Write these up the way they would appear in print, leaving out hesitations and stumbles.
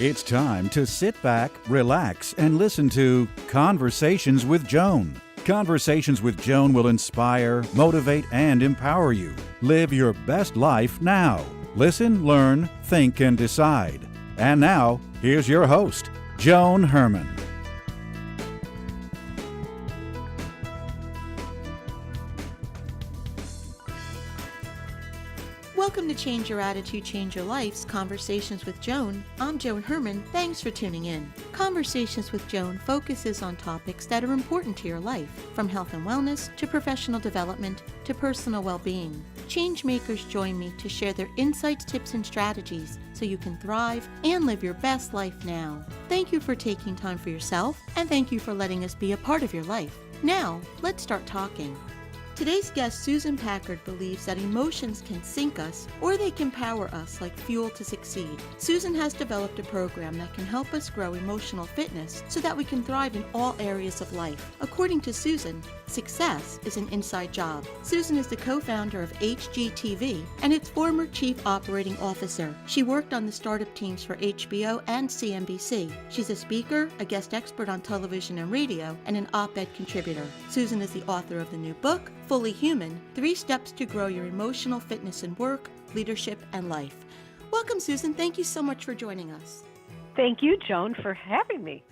It's time to sit back, relax, and listen to Conversations with Joan. Conversations with Joan will inspire, motivate, and empower you. Live your best life now. Listen, learn, think, and decide. And now, here's your host, Joan Herman. Welcome to Change Your Attitude, Change Your Life's Conversations with Joan. I'm Joan Herman. Thanks for tuning in. Conversations with Joan focuses on topics that are important to your life, from health and wellness to professional development to personal well-being. Change makers join me to share their insights, tips, and strategies so you can thrive and live your best life now. Thank you for taking time for yourself, and thank you for letting us be a part of your life. Now, let's start talking. Today's guest, Susan Packard, believes that emotions can sink us or they can power us like fuel to succeed. Susan has developed a program that can help us grow emotional fitness so that we can thrive in all areas of life. According to Susan, success is an inside job. Susan is the co-founder of HGTV and its former chief operating officer. She worked on the startup teams for HBO and CNBC. She's a speaker, a guest expert on television and radio, and an op-ed contributor. Susan is the author of the new book, Fully Human, 3 Steps to Grow Your Emotional Fitness in Work, Leadership, and Life. Welcome, Susan. Thank you so much for joining us. Thank you, Joan, for having me.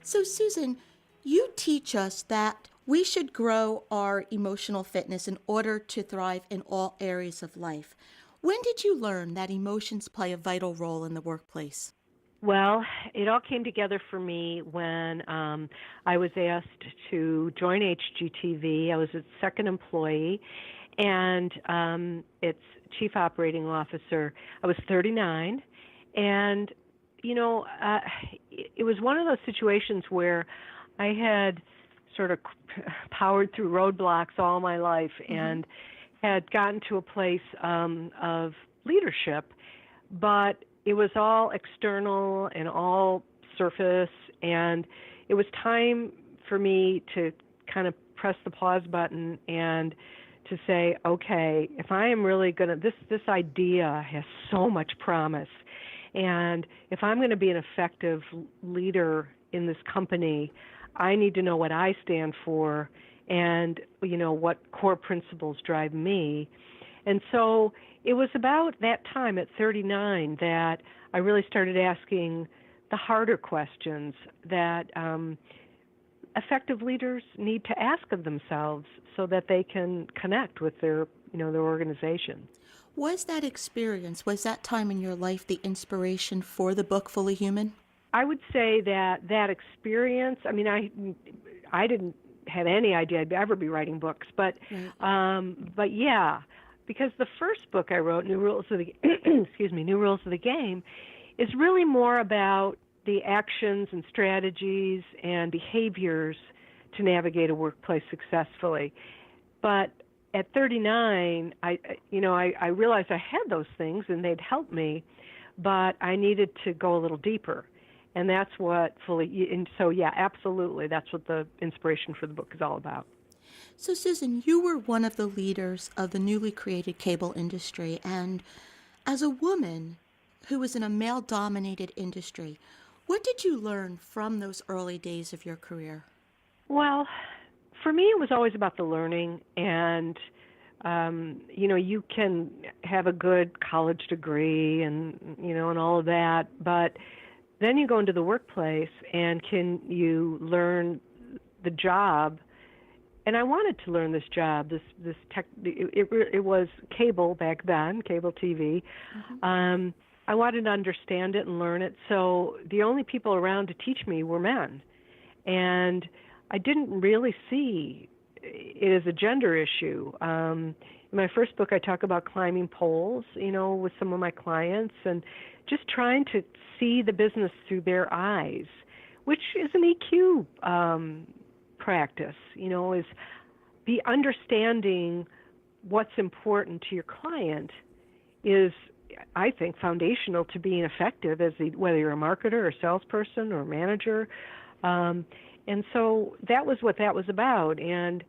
So, Susan, you teach us that we should grow our emotional fitness in order to thrive in all areas of life. When did you learn that emotions play a vital role in the workplace? Well, it all came together for me when I was asked to join HGTV. I was its second employee, and its chief operating officer. I was 39, and, it was one of those situations where I had sort of powered through roadblocks all my life and had gotten to a place of leadership, but it was all external and all surface, and it was time for me to kind of press the pause button and to say, okay, if I am really going to, this idea has so much promise, and if I'm going to be an effective leader in this company, I need to know what I stand for and, what core principles drive me. And so it was about that time at 39 that I really started asking the harder questions that effective leaders need to ask of themselves so that they can connect with their organization. Was that experience, was that time in your life the inspiration for the book Fully Human? I would say that experience, I didn't have any idea I'd ever be writing books, but yeah, because the first book I wrote, New Rules of the Game, is really more about the actions and strategies and behaviors to navigate a workplace successfully. But at 39, I realized I had those things and they'd help me, but I needed to go a little deeper. And that's what absolutely, that's what the inspiration for the book is all about. So, Susan, you were one of the leaders of the newly created cable industry, and as a woman who was in a male-dominated industry, what did you learn from those early days of your career? Well, for me, it was always about the learning, and you can have a good college degree and and all of that, but then you go into the workplace, and can you learn the job? And I wanted to learn this job. This tech. It was cable back then, cable TV. I wanted to understand it and learn it. So the only people around to teach me were men, and I didn't really see it as a gender issue. In my first book, I talk about climbing poles, with some of my clients, and just trying to see the business through their eyes, which is an EQ practice, is the understanding what's important to your client is, I think, foundational to being effective whether you're a marketer or salesperson or manager. And so that was what that was about. And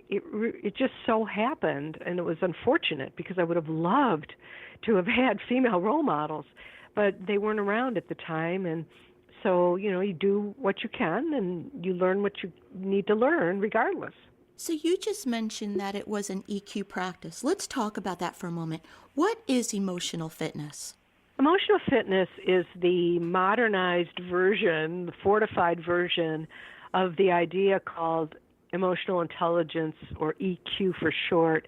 it just so happened, and it was unfortunate because I would have loved to have had female role models, but they weren't around at the time. And so, you do what you can and you learn what you need to learn regardless. So you just mentioned that it was an EQ practice. Let's talk about that for a moment. What is emotional fitness? Emotional fitness is the modernized version, the fortified version of the idea called emotional intelligence, or EQ for short,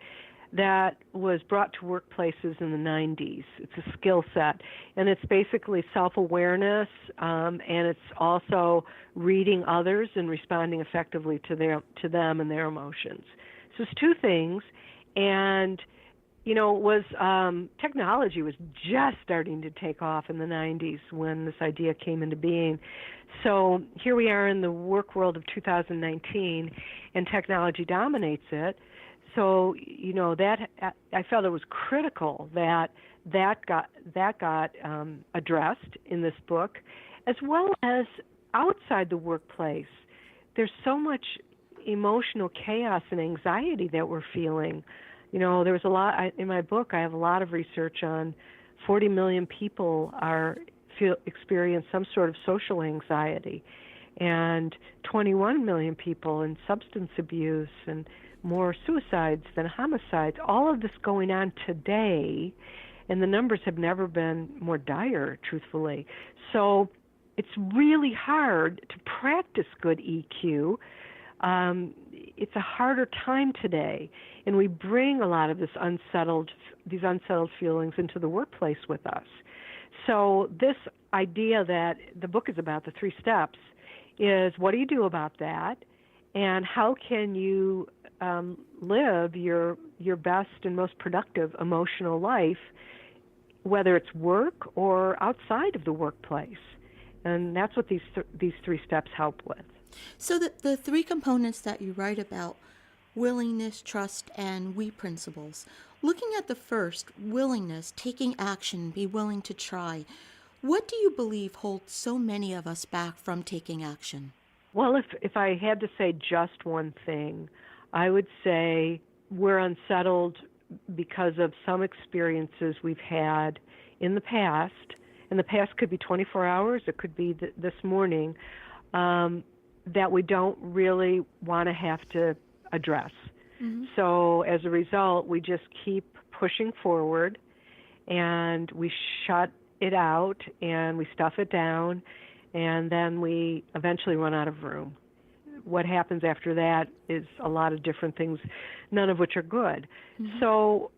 that was brought to workplaces in the 90s. It's a skill set, and it's basically self-awareness, and it's also reading others and responding effectively to them and their emotions. So it's two things, and technology was just starting to take off in the 90s when this idea came into being. So here we are in the work world of 2019, and technology dominates it. So, that I felt it was critical that got addressed in this book, as well as outside the workplace. There's so much emotional chaos and anxiety that we're feeling. There was a lot in my book. I have a lot of research on 40 million people experience some sort of social anxiety, and 21 million people in substance abuse, and more suicides than homicides. All of this going on today, and the numbers have never been more dire, truthfully. So it's really hard to practice good EQ. It's a harder time today, and we bring a lot of these unsettled feelings into the workplace with us. So this idea that the book is about, the 3 steps, is what do you do about that, and how can you live your best and most productive emotional life, whether it's work or outside of the workplace. And that's what these 3 steps help with. So the 3 components that you write about, willingness, trust, and we principles. Looking at the first, willingness, taking action, be willing to try, what do you believe holds so many of us back from taking action? Well, if I had to say just one thing, I would say we're unsettled because of some experiences we've had in the past, and the past could be 24 hours, it could be this morning, that we don't really want to have to address. Mm-hmm. So as a result, we just keep pushing forward, and we shut it out, and we stuff it down, and then we eventually run out of room. What happens after that is a lot of different things, none of which are good. Mm-hmm. So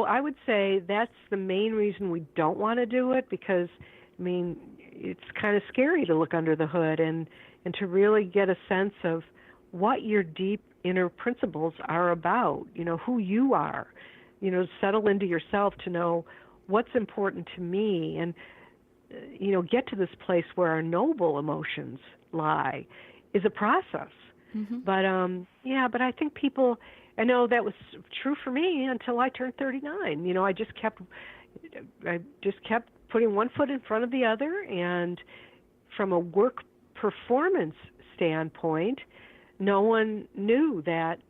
I would say that's the main reason we don't want to do it, because, it's kind of scary to look under the hood and to really get a sense of what your deep inner principles are about, who you are, settle into yourself to know what's important to me, and, get to this place where our noble emotions lie is a process. Mm-hmm. But I think people, I know that was true for me until I turned 39. I just kept putting one foot in front of the other, and from a work performance standpoint, no one knew that,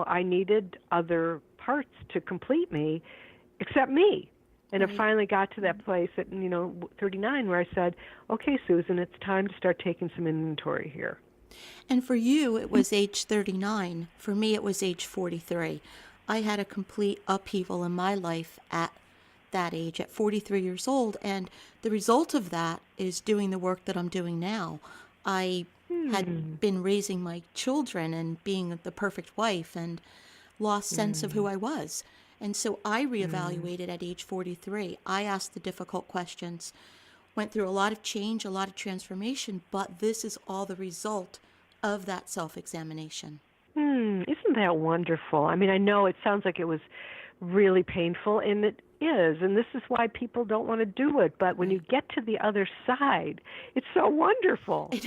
I needed other parts to complete me except me. And It finally got to that place at, 39 where I said, okay, Susan, it's time to start taking some inventory here. And for you, it was age 39. For me, it was age 43. I had a complete upheaval in my life at that age, at 43 years old. And the result of that is doing the work that I'm doing now. I had been raising my children and being the perfect wife and lost sense of who I was. And so I reevaluated at age 43. I asked the difficult questions, went through a lot of change, a lot of transformation, but this is all the result of that self-examination. Isn't that wonderful? I know it sounds like it was really painful, and it is, and this is why people don't want to do it. But when you get to the other side, it's so wonderful. It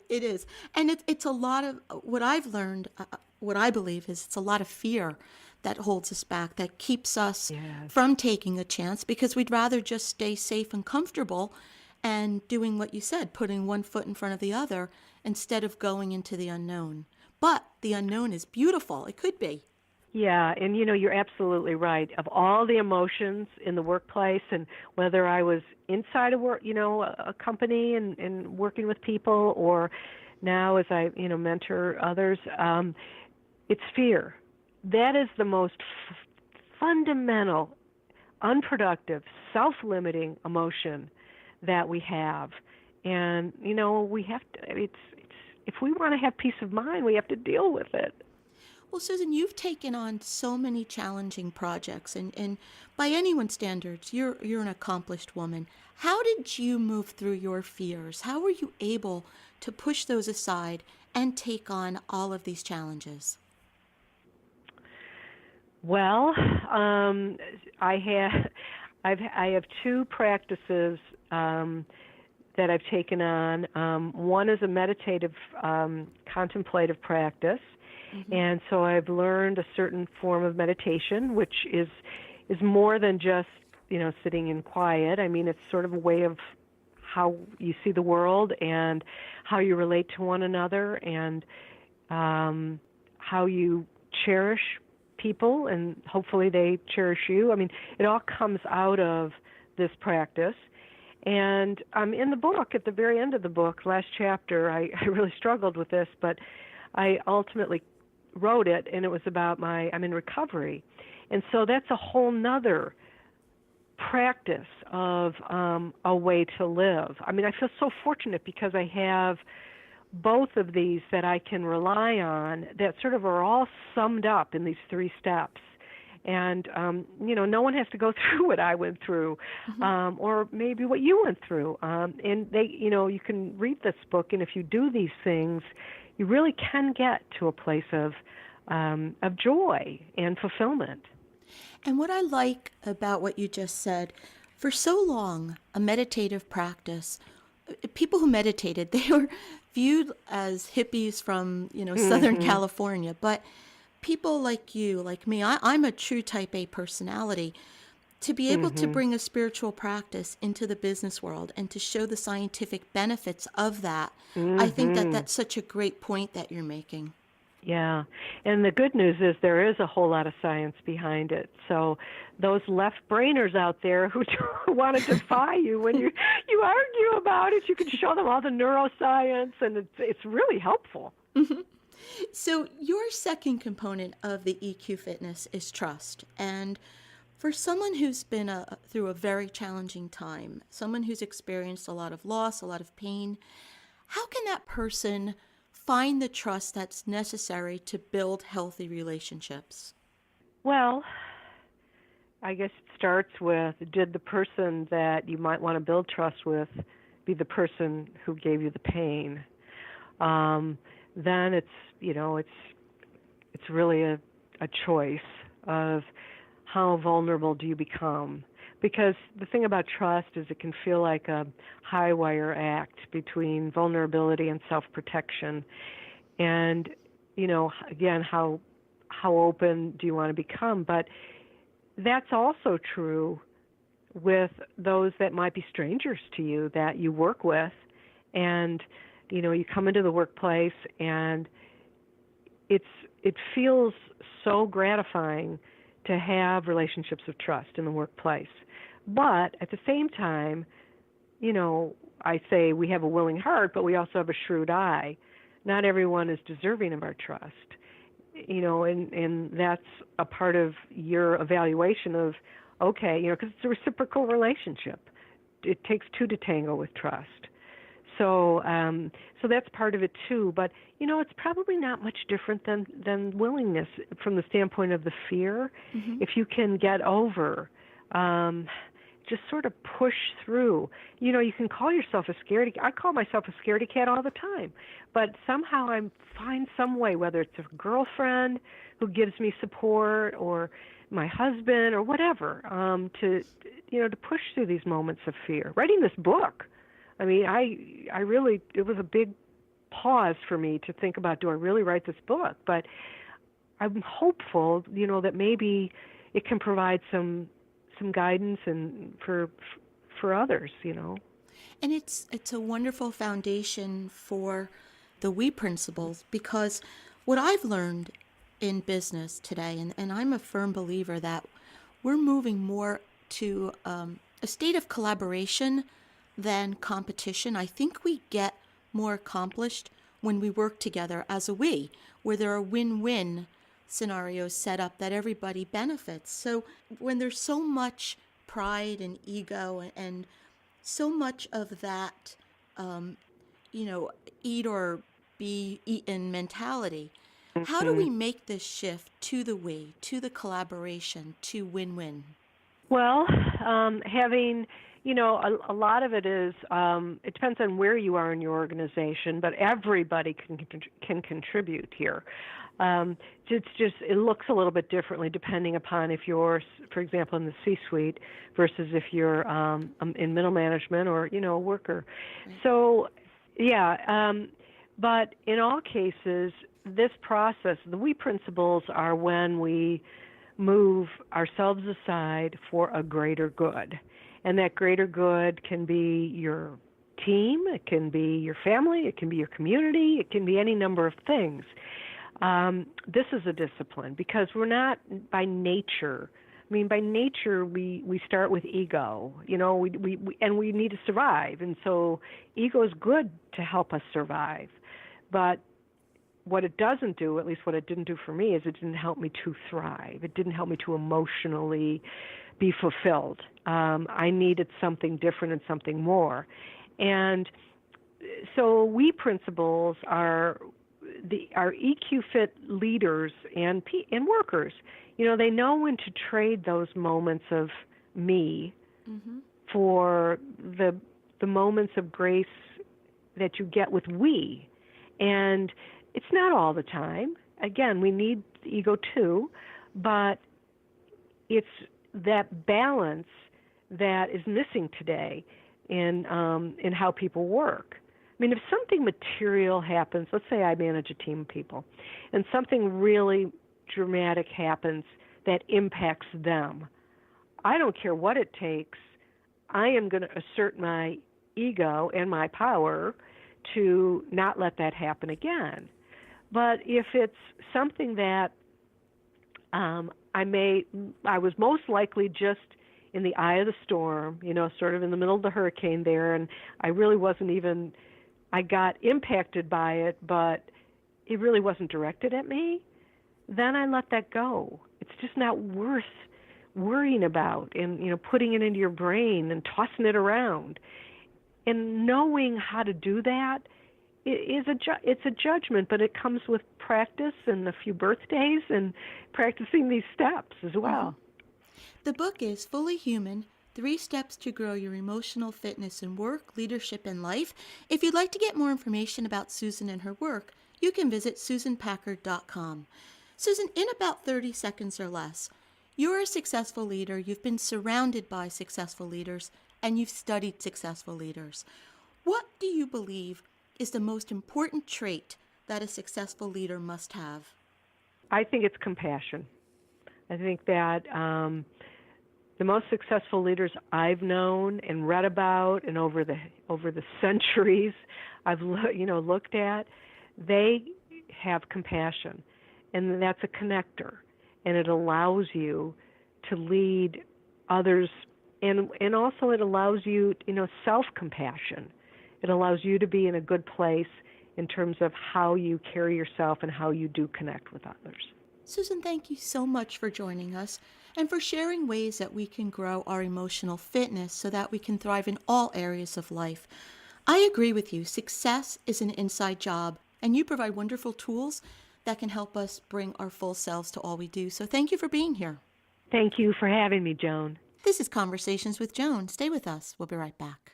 is. And it's a lot of, what I've learned, what I believe is it's a lot of fear that holds us back, that keeps us from taking a chance, because we'd rather just stay safe and comfortable and doing what you said, putting one foot in front of the other instead of going into the unknown. But the unknown is beautiful. It could be. Yeah, and you're absolutely right. Of all the emotions in the workplace, and whether I was inside a work, a company and working with people, or now as I, mentor others, it's fear. That is the most fundamental, unproductive, self-limiting emotion that we have. And, we have to, it's if we want to have peace of mind, we have to deal with it. Well, Susan, you've taken on so many challenging projects, and by anyone's standards, you're an accomplished woman. How did you move through your fears? How were you able to push those aside and take on all of these challenges? Well, I have two practices that I've taken on. One is a meditative, contemplative practice. Mm-hmm. And so I've learned a certain form of meditation, which is more than just, sitting in quiet. I mean, it's sort of a way of how you see the world and how you relate to one another, and how you cherish people, and hopefully they cherish you. I mean, it all comes out of this practice. And in the book, at the very end of the book, last chapter, I really struggled with this, but I ultimately wrote it, and it was about I'm in recovery. And so that's a whole nother practice of a way to live. I mean, I feel so fortunate because I have both of these that I can rely on that sort of are all summed up in these 3 steps. And, no one has to go through what I went through, mm-hmm. Or maybe what you went through. And they, you can read this book, and if you do these things, you really can get to a place of joy and fulfillment. And what I like about what you just said, for so long, a meditative practice, people who meditated, they were viewed as hippies from, Southern mm-hmm. California. But people like you, like me, I'm a true type A personality. To be able mm-hmm. to bring a spiritual practice into the business world and to show the scientific benefits of that, mm-hmm. I think that that's such a great point that you're making. Yeah, and the good news is there is a whole lot of science behind it. So those left-brainers out there who want to defy you when you argue about it, you can show them all the neuroscience, and it's really helpful. Mm-hmm. So your second component of the EQ Fitness is trust. And for someone who's been through a very challenging time, someone who's experienced a lot of loss, a lot of pain, how can that person find the trust that's necessary to build healthy relationships? Well, I guess it starts with, did the person that you might want to build trust with be the person who gave you the pain? Then it's really a choice of how vulnerable do you become. Because the thing about trust is it can feel like a high wire act between vulnerability and self-protection. And, again, how open do you want to become? But that's also true with those that might be strangers to you that you work with. And, you come into the workplace, and it feels so gratifying to have relationships of trust in the workplace. But at the same time, I say we have a willing heart, but we also have a shrewd eye. Not everyone is deserving of our trust, and that's a part of your evaluation of, okay, because it's a reciprocal relationship. It takes 2 to tango with trust. So that's part of it too. But it's probably not much different than willingness from the standpoint of the fear. Mm-hmm. If you can get over, just sort of push through. You can call yourself a scaredy. I call myself a scaredy cat all the time. But somehow I find some way, whether it's a girlfriend who gives me support or my husband or whatever, to push through these moments of fear. Writing this book. I mean, I really, it was a big pause for me to think about, do I really write this book? But I'm hopeful, that maybe it can provide some guidance and for others, And it's a wonderful foundation for the we principles, because what I've learned in business today, and I'm a firm believer that we're moving more to a state of collaboration than competition. I think we get more accomplished when we work together as a we, where there are win-win scenarios set up that everybody benefits. So when there's so much pride and ego and so much of that, eat or be eaten mentality, how do we make this shift to the we, to the collaboration, to win-win? Well, having, a lot of it is, it depends on where you are in your organization, but everybody can contribute here. It looks a little bit differently depending upon if you're, for example, in the C-suite versus if you're in middle management or, a worker. Right. So, but in all cases, this process, the we principles are when we move ourselves aside for a greater good. And that greater good can be your team, it can be your family, it can be your community, it can be any number of things. This is a discipline because we're not by nature. By nature, we start with ego, and we need to survive. And so ego is good to help us survive. But what it doesn't do, at least what it didn't do for me, is it didn't help me to thrive. It didn't help me to emotionally be fulfilled. I needed something different and something more. And so we principles are EQ fit leaders and workers. They know when to trade those moments of me for the moments of grace that you get with we. And it's not all the time. Again, we need the ego too, but it's that balance that is missing today in how people work. If something material happens, let's say I manage a team of people, and something really dramatic happens that impacts them, I don't care what it takes. I am going to assert my ego and my power to not let that happen again. But if it's something that I was most likely just in the eye of the storm, sort of in the middle of the hurricane there, and I really wasn't even, I got impacted by it, but it really wasn't directed at me, then I let that go. It's just not worth worrying about and, putting it into your brain and tossing it around. And knowing how to do that it's a judgment, but it comes with practice and a few birthdays and practicing these steps as well. The book is Fully Human, 3 Steps to Grow Your Emotional Fitness in Work, Leadership, and Life. If you'd like to get more information about Susan and her work, you can visit susanpackard.com. Susan, in about 30 seconds or less, you're a successful leader, you've been surrounded by successful leaders, and you've studied successful leaders. What do you believe is the most important trait that a successful leader must have? I think it's compassion. I think that the most successful leaders I've known and read about, and over the centuries I've looked at, they have compassion, and that's a connector, and it allows you to lead others, and also it allows you self-compassion. It allows you to be in a good place in terms of how you carry yourself and how you do connect with others. Susan, thank you so much for joining us and for sharing ways that we can grow our emotional fitness so that we can thrive in all areas of life. I agree with you. Success is an inside job, and you provide wonderful tools that can help us bring our full selves to all we do. So thank you for being here. Thank you for having me, Joan. This is Conversations with Joan. Stay with us. We'll be right back.